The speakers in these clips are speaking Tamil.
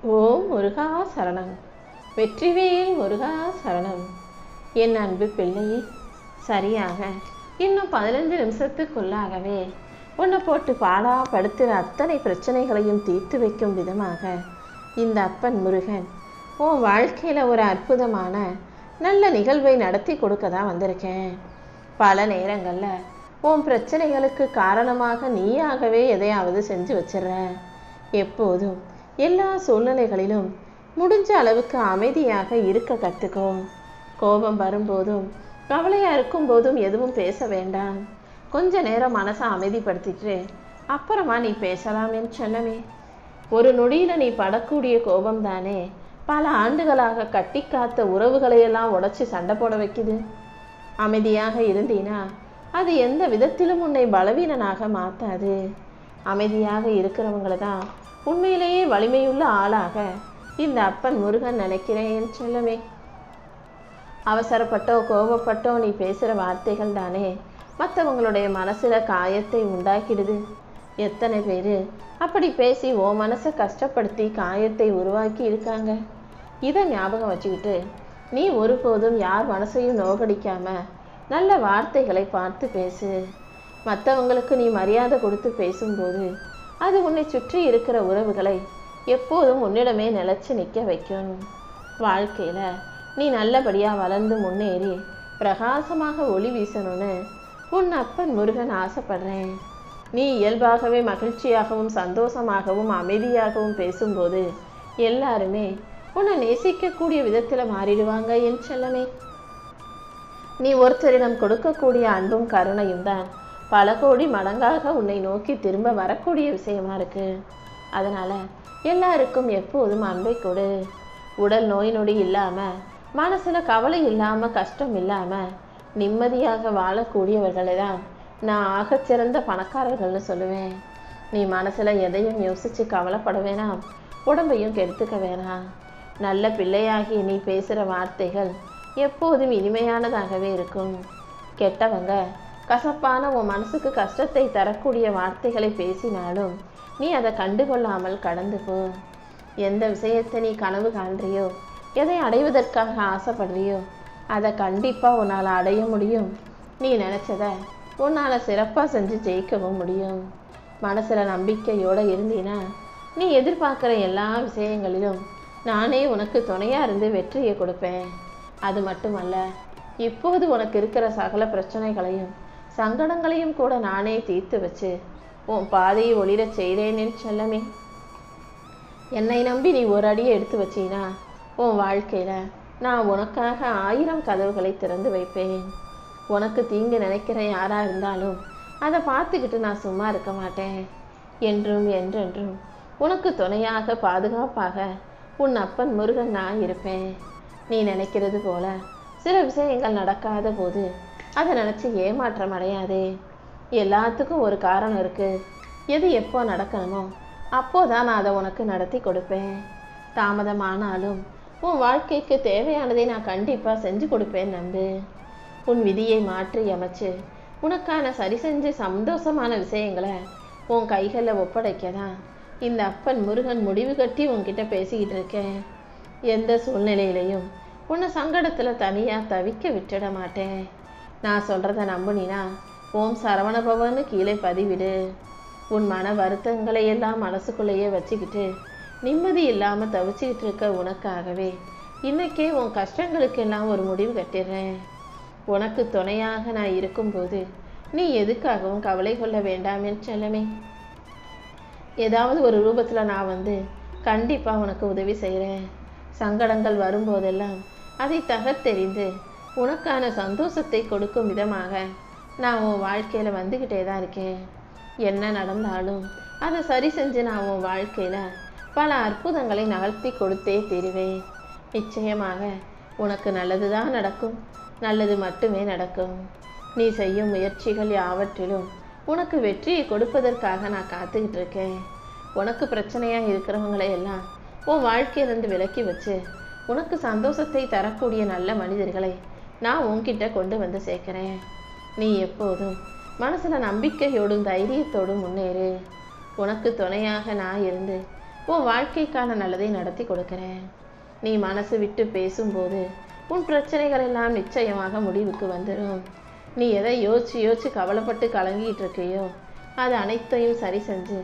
ஓம் முருகா சரணம். வெற்றிவேல் முருகா சரணம். என் அன்பு பிள்ளையே, சரியாக இன்னும் 15 நிமிஷத்துக்குள்ளாகவே உன்னை போட்டு பாடா படுத்துகிற அத்தனை பிரச்சனைகளையும் தீர்த்து வைக்கும் விதமாக இந்த அப்பன் முருகன் உன் வாழ்க்கையில் ஒரு அற்புதமான நல்ல நிகழ்வை நடத்தி கொடுக்க தான் வந்திருக்கேன். பல நேரங்களில் உன் பிரச்சனைகளுக்கு காரணமாக நீயாகவே எதையாவது செஞ்சு வச்சிடுற. எப்போதும் எல்லா சூழ்நிலைகளிலும் முடிஞ்ச அளவுக்கு அமைதியாக இருக்க கற்றுக்கோ. கோபம் வரும்போதும் கவலையாக இருக்கும்போதும் எதுவும் பேச வேண்டாம். கொஞ்ச நேரம் மனசை அமைதிப்படுத்திட்டு அப்புறமா நீ பேசலாம் என் செல்லமே. ஒரு நொடியில் நீ படக்கூடிய கோபம் தானே பல ஆண்டுகளாக கட்டி காத்த உறவுகளையெல்லாம் உடைச்சி சண்டை போட வைக்குது. அமைதியாக இருந்தீனா அது எந்த விதத்திலும் உன்னை பலவீனனாக மாற்றாது. அமைதியாக இருக்கிறவங்கள தான் உண்மையிலேயே வலிமையுள்ள ஆளாக இந்த அப்பன் முருகன் நினைக்கிறேன் என் செல்லமே. அவசரப்பட்டோ கோபப்பட்டோ நீ பேசுகிற வார்த்தைகள் தானே மற்றவங்களுடைய மனசில் காயத்தை உண்டாக்கிடுது. எத்தனை பேர் அப்படி பேசி ஓ மனசை கஷ்டப்படுத்தி காயத்தை உருவாக்கி இருக்காங்க. இதை ஞாபகம் வச்சுக்கிட்டு நீ ஒருபோதும் யார் மனசையும் நோகடிக்காம நல்ல வார்த்தைகளை பார்த்து பேசு. மற்றவங்களுக்கு நீ மரியாதை கொடுத்து பேசும்போது அது உன்னை சுற்றி இருக்கிற உறவுகளை எப்போதும் உன்னிடமே நிலைச்சு நிற்க வைக்கும். வாழ்க்கையில் நீ நல்லபடியாக வளர்ந்து முன்னேறி பிரகாசமாக ஒளி வீசணும்னு உன் அப்பன் முருகன் ஆசைப்படுறேன். நீ இயல்பாகவே மகிழ்ச்சியாகவும் சந்தோஷமாகவும் அமைதியாகவும் பேசும்போது எல்லாருமே உன்னை நேசிக்கக்கூடிய விதத்தில் மாறிடுவாங்க என் செல்லமே. நீ ஒருத்தரிடம் கொடுக்கக்கூடிய அன்பும் கருணையும் தான் பல கோடி மடங்காக உன்னை நோக்கி திரும்ப வரக்கூடிய விஷயமா இருக்கு. அதனால எல்லாருக்கும் எப்போதும் அன்பை கொடு. உடல் நோய் நொடி இல்லாமல் மனசில் கவலை இல்லாமல் கஷ்டம் இல்லாமல் நிம்மதியாக வாழக்கூடியவர்களை தான் நான் ஆகச்சிறந்த பணக்காரர்கள்னு சொல்லுவேன். நீ மனசில் எதையும் யோசித்து கவலைப்பட வேணாம், உடம்பையும் கெடுத்துக்க வேணாம். நல்ல பிள்ளையாகி நீ பேசுகிற வார்த்தைகள் எப்போதும் இனிமையானதாகவே இருக்கும். கெட்டவங்க கசப்பான உன் மனசுக்கு கஷ்டத்தை தரக்கூடிய வார்த்தைகளை பேசினாலும் நீ அதை கண்டுகொள்ளாமல் கடந்து போ. எந்த விஷயத்தை நீ கனவு காண்றியோ, எதை அடைவதற்காக ஆசைப்படுறியோ அதை கண்டிப்பாக உன்னால் அடைய முடியும். நீ நினச்சத உன்னால் சிறப்பாக செஞ்சு ஜெயிக்கவும் முடியும். மனசில் நம்பிக்கையோடு இருந்தீனா நீ எதிர்பார்க்குற எல்லா விஷயங்களிலும் நானே உனக்கு துணையாக இருந்து வெற்றியை கொடுப்பேன். அது மட்டுமல்ல, இப்போது உனக்கு இருக்கிற சகல பிரச்சனைகளையும் சங்கடங்களையும் கூட நானே தீர்த்து வச்சு உன் பாதையை ஒளிரச் செய்கிறேன்னு செல்லமே. என்னை நம்பி நீ ஒரு அடியை எடுத்து வச்சினா உன் வாழ்க்கையில் நான் உனக்காக 1000 கதவுகளை திறந்து வைப்பேன். உனக்கு தீங்கு நினைக்கிற யாராக இருந்தாலும் அதை பார்த்துக்கிட்டு நான் சும்மா இருக்க மாட்டேன். என்றும் என்றென்றும் உனக்கு துணையாக பாதுகாப்பாக உன் அப்பன் முருகன் நான் இருப்பேன். நீ நினைக்கிறது போல சில விஷயங்கள் நடக்காத போது அதை நினச்சி ஏமாற்றம் அடையாதே. எல்லாத்துக்கும் ஒரு காரணம் இருக்குது. எது எப்போ நடக்கணுமோ அப்போதான் நான் அதை உனக்கு நடத்தி கொடுப்பேன். தாமதமானாலும் உன் வாழ்க்கைக்கு தேவையானதை நான் கண்டிப்பாக செஞ்சு கொடுப்பேன் நம்பு. உன் விதியை மாற்றி அமைச்சு உனக்கான சரி செஞ்சு சந்தோஷமான விஷயங்களை உன் கைகளில் ஒப்படைக்க தான் இந்த அப்பன் முருகன் முடிவு கட்டி உன்கிட்ட பேசிக்கிட்டு இருக்கேன். எந்த சூழ்நிலையிலையும் உன்னை சங்கடத்தில் தனியாக தவிக்க விட்டுட மாட்டேன். நான் சொல்கிறத நம்புனினா ஓம் சரவணபவன்னு கீழே பதிவிடு. உன் மன வருத்தங்களை எல்லாம் மனசுக்குள்ளேயே வச்சுக்கிட்டு நிம்மதி இல்லாமல் தவிச்சிக்கிட்டு இருக்க உனக்காகவே இன்றைக்கே உன் கஷ்டங்களுக்கெல்லாம் ஒரு முடிவு கட்டிடுறேன். உனக்கு துணையாக நான் இருக்கும்போது நீ எதுக்காகவும் கவலை கொள்ள வேண்டாமே செல்லமே. ஏதாவது ஒரு ரூபத்தில் நான் வந்து கண்டிப்பாக உனக்கு உதவி செய்கிறேன். சங்கடங்கள் வரும்போதெல்லாம் அதை தகர்த்தெறிந்து உனக்கான சந்தோஷத்தை கொடுக்கும் விதமாக நான் உன் வாழ்க்கையில் வந்துக்கிட்டே தான் இருக்கேன். என்ன நடந்தாலும் அதை சரி செஞ்சு நான் உன் வாழ்க்கையில் பல அற்புதங்களை நகர்த்தி கொடுத்தே தீருவேன். நிச்சயமாக உனக்கு நல்லது தான் நடக்கும், நல்லது மட்டுமே நடக்கும். நீ செய்யும் முயற்சிகள் யாவற்றிலும் உனக்கு வெற்றியை கொடுப்பதற்காக நான் காத்துக்கிட்டு இருக்கேன். உனக்கு பிரச்சனையாக இருக்கிறவங்களை எல்லாம் உன் வாழ்க்கையிலிருந்து விலக்கி வச்சு உனக்கு சந்தோஷத்தை தரக்கூடிய நல்ல மனிதர்களை நான் உன்கிட்ட கொண்டு வந்து சேர்க்கிறேன். நீ எப்போதும் மனசில் நம்பிக்கையோடும் தைரியத்தோடும் முன்னேறு. உனக்கு துணையாக நான் இருந்து உன் வாழ்க்கைக்கான நல்லதை நடத்தி கொடுக்கிறேன். நீ மனசு விட்டு பேசும்போது உன் பிரச்சனைகள் எல்லாம் நிச்சயமாக முடிவுக்கு வந்துடும். நீ எதை யோசிச்சு கவலைப்பட்டு கலங்கிட்டு இருக்கையோ அது அனைத்தையும் சரி செஞ்சு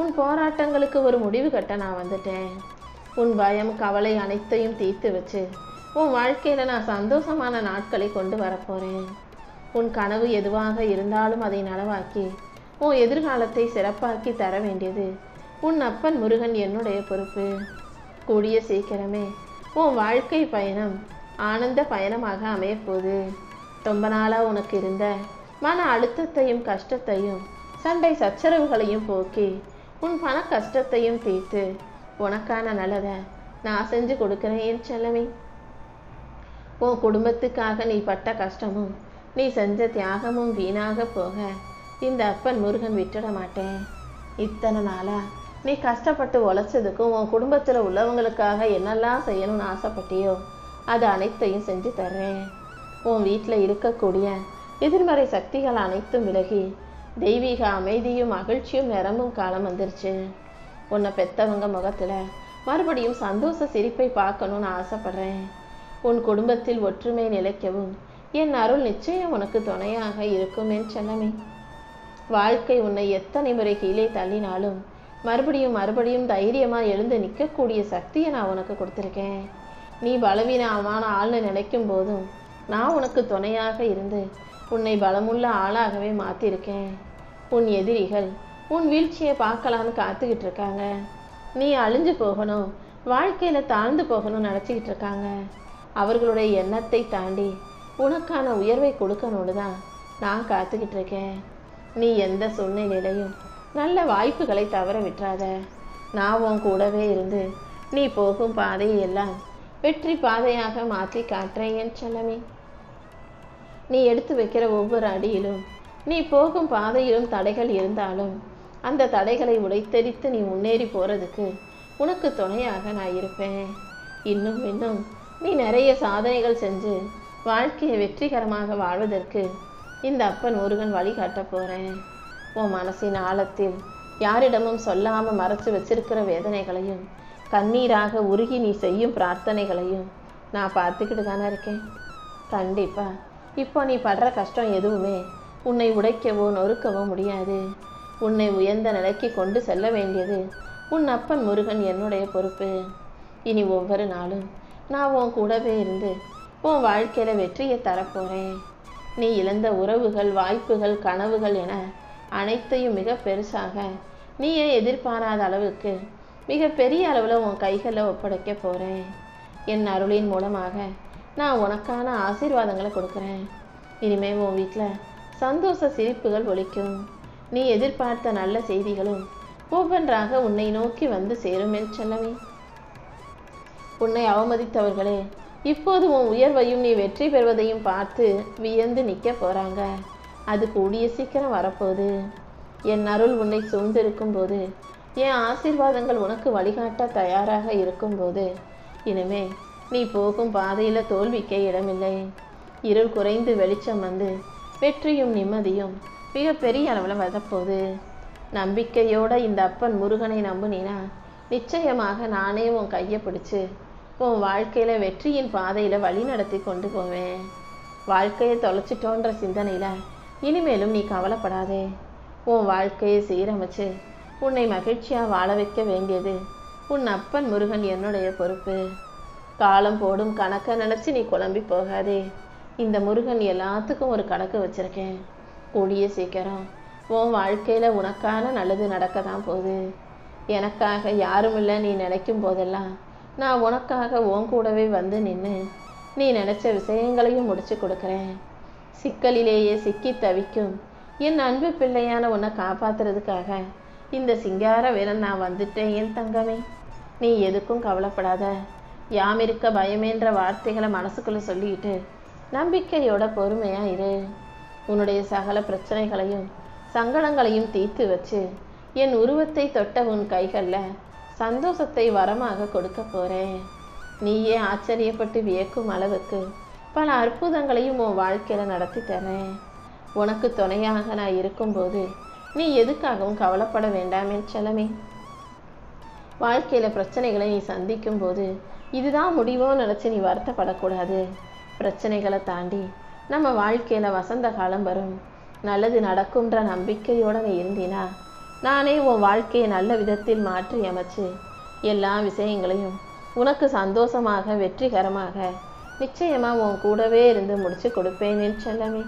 உன் போராட்டங்களுக்கு ஒரு முடிவு கட்ட நான் வந்துட்டேன். உன் பயம் கவலை அனைத்தையும் தீர்த்து வச்சு உன் வாழ்க்கையில் நான் சந்தோஷமான நாட்களை கொண்டு வரப்போகிறேன். உன் கனவு எதுவாக இருந்தாலும் அதை நனவாக்கி உன் எதிர்காலத்தை சிறப்பாக்கி தர வேண்டியது உன் அப்பன் முருகன் என்னுடைய பொறுப்பு. கூடிய சீக்கிரமே உன் வாழ்க்கை பயணம் ஆனந்த பயணமாக அமையப்போகுது. ரொம்ப நாளாக உனக்கு இருந்த மன அழுத்தத்தையும் கஷ்டத்தையும் சண்டை சச்சரவுகளையும் போக்கி உன் பண கஷ்டத்தையும் தீர்த்து உனக்கான நல்லதை நான் செஞ்சு கொடுக்குறேன் என் செல்லமே. உன் குடும்பத்துக்காக நீ பட்ட கஷ்டமும் நீ செஞ்ச தியாகமும் வீணாக போக இந்த அப்பன் முருகன் விட்டுட மாட்டேன். இத்தனை நாளா நீ கஷ்டப்பட்டு உழைச்சதுக்கும் உன் குடும்பத்தில் உள்ளவங்களுக்காக என்னெல்லாம் செய்யணும்னு ஆசைப்பட்டியோ அது அனைத்தையும் செஞ்சு தர்றேன். உன் வீட்டில் இருக்கக்கூடிய எதிர்மறை சக்திகள் அனைத்தும் விலகி தெய்வீக அமைதியும் மகிழ்ச்சியும் நிரம்பும் காலம் வந்துருச்சு. உன்னை பெத்தவங்க முகத்தில் மறுபடியும் சந்தோஷ சிரிப்பை பார்க்கணும்னு ஆசைப்படுறேன். உன் குடும்பத்தில் ஒற்றுமை நிலைக்கவும் என் அருள் நிச்சயம் உனக்கு துணையாக இருக்கும் என் செல்லமே. வாழ்க்கை உன்னை எத்தனை முறை கீழே தள்ளினாலும் மறுபடியும் தைரியமாக எழுந்து நிற்கக்கூடிய சக்தியை நான் உனக்கு கொடுத்துருக்கேன். நீ பலவீனமான ஆள்னு நினைக்கும் போதும் நான் உனக்கு துணையாக இருந்து உன்னை பலமுள்ள ஆளாகவே மாற்றிருக்கேன். உன் எதிரிகள் உன் வீழ்ச்சியை பார்க்கலான்னு காத்துக்கிட்டு இருக்காங்க. நீ அழிஞ்சு போகணும், வாழ்க்கையில் தாழ்ந்து போகணும்னு நினச்சிக்கிட்டு இருக்காங்க. அவர்களுடைய எண்ணத்தை தாண்டி உனக்கான உயர்வை கொடுக்கணும்னு தான் நான் காத்துக்கிட்டு இருக்கேன். நீ எந்த சூழ்நிலையிலையும் நல்ல வாய்ப்புகளை தவற விட்டுறாத. நான் உன் கூடவே இருந்து நீ போகும் பாதையை எல்லாம் வெற்றி பாதையாக மாற்றி காட்டுறேன் என் செல்லமே. நீ எடுத்து வைக்கிற ஒவ்வொரு அடியிலும் நீ போகும் பாதையிலும் தடைகள் இருந்தாலும் அந்த தடைகளை உடைத்தெரித்து நீ முன்னேறி போகிறதுக்கு உனக்கு துணையாக நான் இருப்பேன். இன்னும் நீ நிறைய சாதனைகள் செஞ்சு வாழ்க்கையை வெற்றிகரமாக வாழ்வதற்கு இந்த அப்பன் முருகன் வழிகாட்ட போகிறேன். உன் மனசின் ஆழத்தில் யாரிடமும் சொல்லாமல் மறைச்சு வச்சிருக்கிற வேதனைகளையும் கண்ணீராக உருகி நீ செய்யும் பிரார்த்தனைகளையும் நான் பார்த்துக்கிட்டு தானே இருக்கேன். கண்டிப்பாக இப்போ நீ படுற கஷ்டம் எதுவுமே உன்னை உடைக்கவோ நொறுக்கவோ முடியாது. உன்னை உயர்ந்த நிலைக்கு கொண்டு செல்ல வேண்டியது உன் அப்பன் முருகன் என்னுடைய பொறுப்பு. இனி ஒவ்வொரு நாளும் நான் உன் கூடவே இருந்து உன் வாழ்க்கையில் வெற்றியை தரப்போகிறேன். நீ இழந்த உறவுகள் வாய்ப்புகள் கனவுகள் என அனைத்தையும் மிக பெருசாக நீயே எதிர்பாராத அளவுக்கு மிக பெரிய அளவில் உன் கைகளில் ஒப்படைக்க போகிறேன். என் அருளின் மூலமாக நான் உனக்கான ஆசீர்வாதங்களை கொடுக்குறேன். இனிமேல் உன் வீட்டில் சந்தோஷ சிரிப்புகள் ஒலிக்கும். நீ எதிர்பார்த்த நல்ல செய்திகளும் ஒவ்வொன்றாக உன்னை நோக்கி வந்து சேரும் என் செல்லமே. உன்னை அவமதித்தவர்களே இப்போது உன் உயர்வையும் நீ வெற்றி பெறுவதையும் பார்த்து வியந்து நிற்க போகிறாங்க. அது கூடிய சீக்கிரம் வரப்போகுது. என் அருள் உன்னை சூழ்ந்திருக்கும் போது என் ஆசீர்வாதங்கள் உனக்கு வழிகாட்ட தயாராக இருக்கும்போது இனிமே நீ போகும் பாதையில் தோல்விக்க இடமில்லை. இருள் குறைந்து வெளிச்சம் வந்து வெற்றியும் நிம்மதியும் மிக பெரிய அளவில் வரப்போகுது. நம்பிக்கையோட இந்த அப்பன் முருகனை நம்புனீனா நிச்சயமாக நானே உன் கையை பிடிச்சு உன் வாழ்க்கையில் வெற்றியின் பாதையில் வழி நடத்தி கொண்டு போவேன். வாழ்க்கையை தொலைச்சிட்டோன்ற சிந்தனையில் இனிமேலும் நீ கவலைப்படாதே. உன் வாழ்க்கையை சீரமைச்சு உன்னை மகிழ்ச்சியாக வாழ வைக்க வேண்டியது உன் அப்பன் முருகன் என்னுடைய பொறுப்பு. காலம் போடும் கணக்கை நினச்சி நீ குழம்பி போகாதே. இந்த முருகன் எல்லாத்துக்கும் ஒரு கணக்கு வச்சுருக்கேன். கூடிய சீக்கிரம் உன் வாழ்க்கையில் உனக்கான நல்லது நடக்க தான் போகுது. எனக்காக யாரும் இல்லை நீ நினைக்கும் போதெல்லாம் நான் உனக்காக உன் கூடவே வந்து நின்று நீ நினச்ச விஷயங்களையும் முடிச்சு கொடுக்குறேன். சிக்கலிலேயே சிக்கி தவிக்கும் என் அன்பு பிள்ளையான உன்னை காப்பாற்றுறதுக்காக இந்த சிங்கார வீரன் நான் வந்துட்டேன் என் தங்கமே. நீ எதுக்கும் கவலைப்படாத. யாம் இருக்க பயமேன்ற வார்த்தைகளை மனசுக்குள்ளே சொல்லிக்கிட்டு நம்பிக்கையோட பொறுமையாக இரு. உன்னுடைய சகல பிரச்சனைகளையும் சங்கடங்களையும் தீர்த்து வச்சு என் உருவத்தை தொட்ட உன் கைகளில் சந்தோஷத்தை வரமாக கொடுக்க போகிறேன். நீயே ஆச்சரியப்பட்டு வியக்கும் அளவுக்கு பல அற்புதங்களையும் உன் வாழ்க்கையில் நடத்தி தரேன். உனக்கு துணையாக நான் இருக்கும்போது நீ எதுக்காகவும் கவலைப்பட வேண்டாமே செல்லமே. வாழ்க்கையில் பிரச்சனைகளை நீ சந்திக்கும் போது இதுதான் முடிவோன்னு நினச்சி நீ வருத்தப்படக்கூடாது. பிரச்சனைகளை தாண்டி நம்ம வாழ்க்கையில் வசந்த காலம் வரும், நல்லது நடக்கும்ன்ற நம்பிக்கையோடு நீ இருந்தினா நானே உன் வாழ்க்கையை நல்ல விதத்தில் மாற்றி அமைச்சு எல்லா விஷயங்களையும் உனக்கு சந்தோஷமாக வெற்றிகரமாக நிச்சயமாக உன் கூடவே இருந்து முடிச்சு கொடுப்பேன் என் செல்லமே.